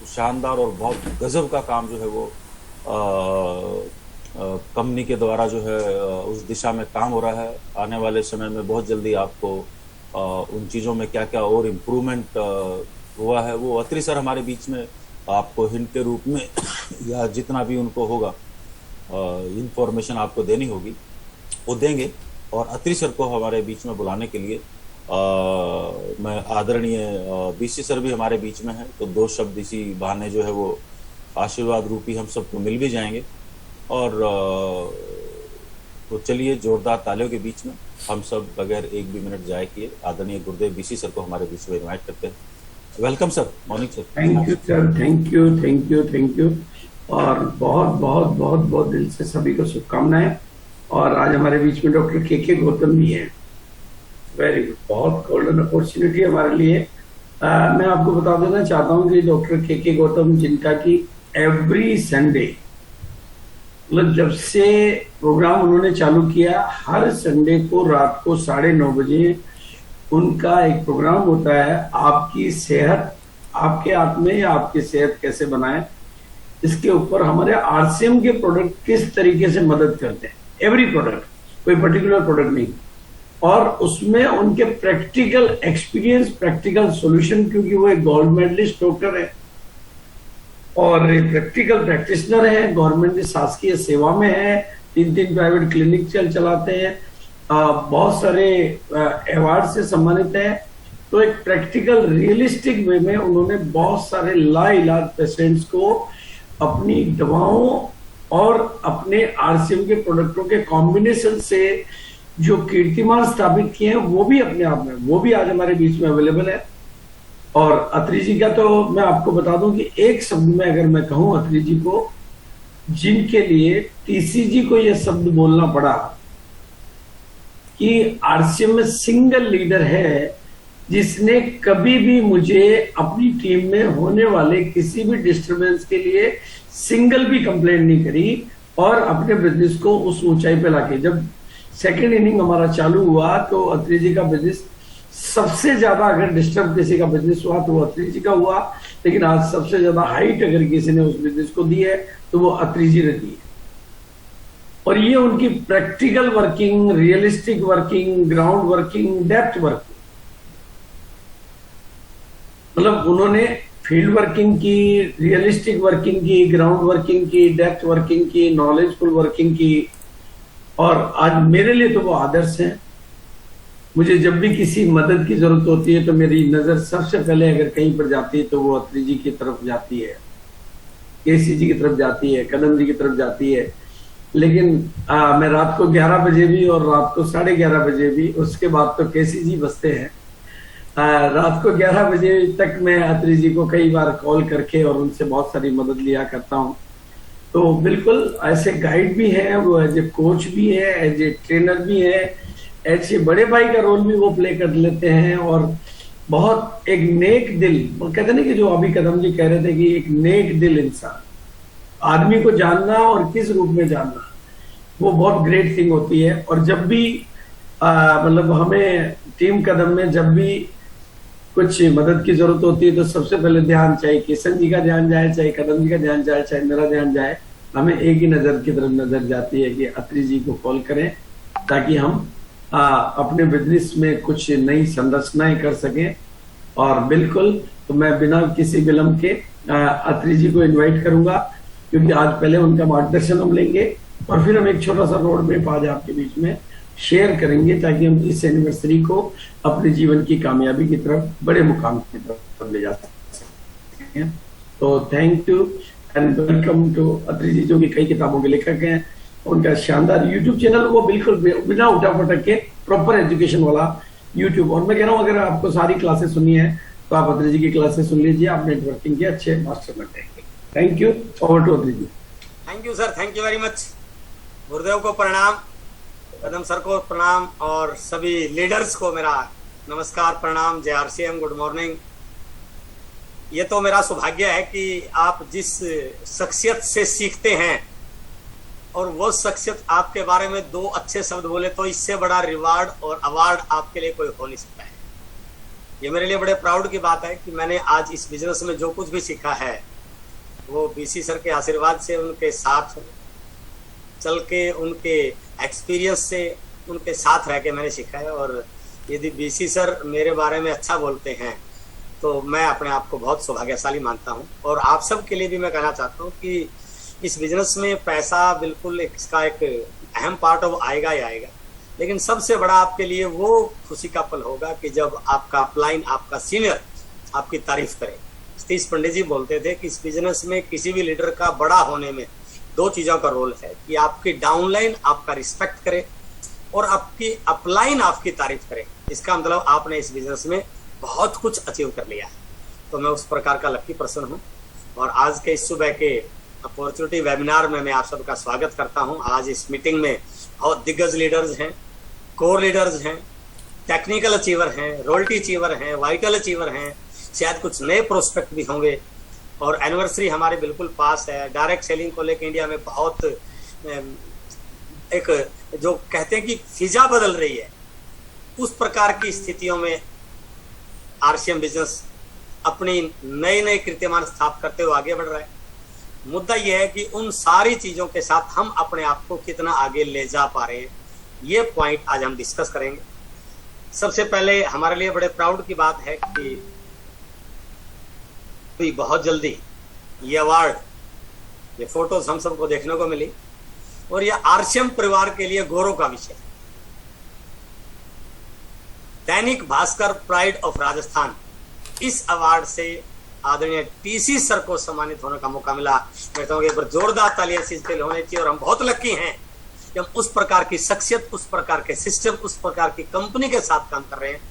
शानदार और बहुत गजब का काम जो है वो कंपनी के द्वारा जो है उस दिशा में काम हो रहा है। आने वाले समय में बहुत जल्दी आपको उन चीज़ों में क्या क्या और इम्प्रूवमेंट हुआ है वो अत्री सर हमारे बीच में आपको हिंट के रूप में या जितना भी उनको होगा इंफॉर्मेशन आपको देनी होगी वो देंगे। और अत्री सर को हमारे बीच में बुलाने के लिए मैं आदरणीय बीसी सर भी हमारे बीच में है, तो दो शब्द इसी बहाने जो है वो आशीर्वाद रूपी हम सबको मिल भी जाएंगे। और तो चलिए जोरदार तालियों के बीच में हम सब बगैर एक भी मिनट जाए किए आदरणीय गुरुदेव बीसी सर को हमारे बीच में इनवाइट करते हैं। Welcome sir, morning sir. Thank you sir, thank you, thank you, thank you. और बहुत बहुत बहुत बहुत दिल से सभी को शुभकामनाएं। और आज हमारे बीच में डॉक्टर के गौतम भी हैं। वेरी गुड, बहुत गोल्डन अपॉर्चुनिटी हमारे लिए। मैं आपको बता देना चाहता हूँ कि डॉक्टर के गौतम, जिनका कि एवरी संडे, मतलब जब से प्रोग्राम उन्होंने चालू किया, हर संडे को रात को 9:30 बजे उनका एक प्रोग्राम होता है। आपकी सेहत आपके हाथ में, या आपकी सेहत कैसे बनाए, इसके ऊपर हमारे आरसीएम के प्रोडक्ट किस तरीके से मदद करते हैं। एवरी प्रोडक्ट, कोई पर्टिकुलर प्रोडक्ट नहीं। और उसमें उनके प्रैक्टिकल एक्सपीरियंस, प्रैक्टिकल सॉल्यूशन, क्योंकि वो एक गोल्ड मेडलिस्ट डॉक्टर है और प्रैक्टिकल प्रैक्टिशनर है, गवर्नमेंट की शासकीय सेवा में है, 3 प्राइवेट क्लिनिक चलाते हैं, बहुत सारे अवार्ड से सम्मानित है। तो एक प्रैक्टिकल रियलिस्टिक वे में उन्होंने बहुत सारे लाइलाज पेशेंट्स को अपनी दवाओं और अपने आरसीएम के प्रोडक्टों के कॉम्बिनेशन से जो कीर्तिमान स्थापित किए हैं, वो भी अपने आप में, वो भी आज हमारे बीच में अवेलेबल है। और अत्री जी का तो मैं आपको बता दूं कि एक शब्द में अगर मैं कहूं अत्री जी को, जिनके लिए टीसीजी को यह शब्द बोलना पड़ा कि आरसीएम में सिंगल लीडर है जिसने कभी भी मुझे अपनी टीम में होने वाले किसी भी डिस्टरबेंस के लिए सिंगल भी कंप्लेंट नहीं करी, और अपने बिजनेस को उस ऊंचाई पे लाके, जब सेकेंड इनिंग हमारा चालू हुआ तो अत्री जी का बिजनेस सबसे ज्यादा, अगर डिस्टर्ब किसी का बिजनेस हुआ तो वो अत्री जी का हुआ। लेकिन आज सबसे ज्यादा हाइट अगर किसी ने उस बिजनेस को दी है तो वो अत्री जी ने दी है। और ये उनकी practical working, realistic working, ground working, depth working, मतलब उन्होंने फील्ड वर्किंग की, रियलिस्टिक वर्किंग की, ग्राउंड वर्किंग की, डेप्थ वर्किंग की, नॉलेजफुल वर्किंग की। और आज मेरे लिए तो वो आदर्श हैं। मुझे जब भी किसी मदद की जरूरत होती है तो मेरी नजर सबसे पहले अगर कहीं पर जाती है तो वो अत्री जी की तरफ जाती है, केसी जी की तरफ जाती है, कदम जी की तरफ जाती है। लेकिन मैं रात को 11 बजे भी और रात को 11:30 बजे भी, उसके बाद तो केसी जी बसते हैं। रात को 11 बजे तक मैं अत्री जी को कई बार कॉल करके और उनसे बहुत सारी मदद लिया करता हूँ। तो बिल्कुल ऐसे गाइड भी है, वो एज ए कोच भी है, एज ए ट्रेनर भी है, ऐसे बड़े भाई का रोल भी वो प्ले कर लेते हैं। और बहुत एक नेक दिल, वो कहते ना कि जो अभी कदम जी कह रहे थे कि एक नेक दिल इंसान, आदमी को जानना और किस रूप में जानना, वो बहुत ग्रेट थिंग होती है। और जब भी मतलब हमें टीम कदम में जब भी कुछ मदद की जरूरत होती है तो सबसे पहले ध्यान, चाहे किशन जी का ध्यान जाए, चाहे कदम जी का ध्यान जाए, चाहे मेरा ध्यान जाए, हमें एक ही नजर की तरफ नजर जाती है कि अत्री जी को कॉल करें ताकि हम अपने बिजनेस में कुछ नई संरचनाएं कर सकें। और बिल्कुल तो मैं बिना किसी विलंब के अत्री जी को इन्वाइट करूंगा, क्योंकि आज पहले उनका मार्गदर्शन हम लेंगे और फिर हम एक छोटा सा रोड मैप आज आपके बीच में शेयर करेंगे, ताकि हम इस एनिवर्सरी को अपने जीवन की कामयाबी की तरफ, बड़े मुकाम की तरफ ले जा सकें। तो thank you and welcome to Atri ji, जो कि कई किताबों के लेखक हैं। उनका शानदार यूट्यूब चैनल, वो बिल्कुल बिना उठा पटक के प्रॉपर एजुकेशन वाला यूट्यूब। और मैं कह रहा हूँ अगर आपको सारी क्लासेस सुननी है तो आप अत्री जी की क्लासेस सुन लीजिए, आप नेटवर्किंग के अच्छे मास्टर बन जाएंगे। Thank you, over to Atri ji. Thank you sir, thank you very much. Gurudev को प्रणाम, कदम सर को प्रणाम, और सभी लीडर्स को मेरा नमस्कार, प्रणाम, जय आरसीएम, गुड मॉर्निंग। ये तो मेरा सौभाग्य है कि आप जिस शख्सियत से सीखते हैं और वो शख्सियत आपके बारे में 2 अच्छे शब्द बोले, तो इससे बड़ा रिवार्ड और अवार्ड आपके लिए कोई हो नहीं सकता है। ये मेरे लिए बड़े प्राउड की बात है कि मैंने आज इस बिजनेस में जो कुछ भी सीखा है वो बीसी सर के आशीर्वाद से, उनके साथ चल के, उनके एक्सपीरियंस से, उनके साथ रह के मैंने सीखा है। और यदि बीसी सर मेरे बारे में अच्छा बोलते हैं तो मैं अपने आप को बहुत सौभाग्यशाली मानता हूँ। और आप सब के लिए भी मैं कहना चाहता हूँ कि इस बिजनेस में पैसा बिल्कुल इसका एक अहम पार्ट ऑफ आएगा ही आएगा, लेकिन सबसे बड़ा आपके लिए वो खुशी का पल होगा कि जब आपका अपलाइन, आपका सीनियर आपकी तारीफ करे। सतीश पंडित जी बोलते थे कि इस बिजनेस में किसी भी लीडर का बड़ा होने में दो चीजों का रोल है कि आपकी डाउनलाइन आपका रिस्पेक्ट करे और आपकी अपलाइन आपकी तारीफ करे। इसका मतलब आपने इस बिजनेस में बहुत कुछ अचीव कर लिया है। तो मैं उस प्रकार का लकी पर्सन हूँ। और आज के इस सुबह के अपॉर्चुनिटी वेबिनार में मैं आप सबका स्वागत करता हूँ। आज इस मीटिंग में बहुत दिग्गज लीडर्स हैं, कोर लीडर्स हैं, टेक्निकल अचीवर हैं, रॉयल्टी अचीवर हैं, वाइटल अचीवर हैं, शायद कुछ नए प्रोस्पेक्ट भी होंगे। और एनिवर्सरी हमारे बिल्कुल पास है। डायरेक्ट सेलिंग को लेकर इंडिया में बहुत एक जो कहते हैं कि फिजा बदल रही है, उस प्रकार की स्थितियों में आरसीएम बिजनेस अपनी नए नए कीर्तिमान स्थापित करते हुए आगे बढ़ रहा है। मुद्दा यह है कि उन सारी चीजों के साथ हम अपने आप को कितना आगे ले जा पा रहे हैं, ये पॉइंट आज हम डिस्कस करेंगे। सबसे पहले हमारे लिए बड़े प्राउड की बात है कि बहुत जल्दी ये अवार्ड, ये फोटोज हम सबको देखने को मिली और ये आरसीएम परिवार के लिए गौरव का विषय। दैनिक भास्कर प्राइड ऑफ राजस्थान, इस अवार्ड से आदरणीय टीसी सर को सम्मानित होने का मौका मिला। मैं कहूँगा एक बार जोरदार तालियां इस चीज के लिए होनी चाहिए। और हम बहुत लकी हैं कि हम उस प्रकार की शख्सियत, उस प्रकार के सिस्टम, उस प्रकार की कंपनी के साथ काम कर रहे हैं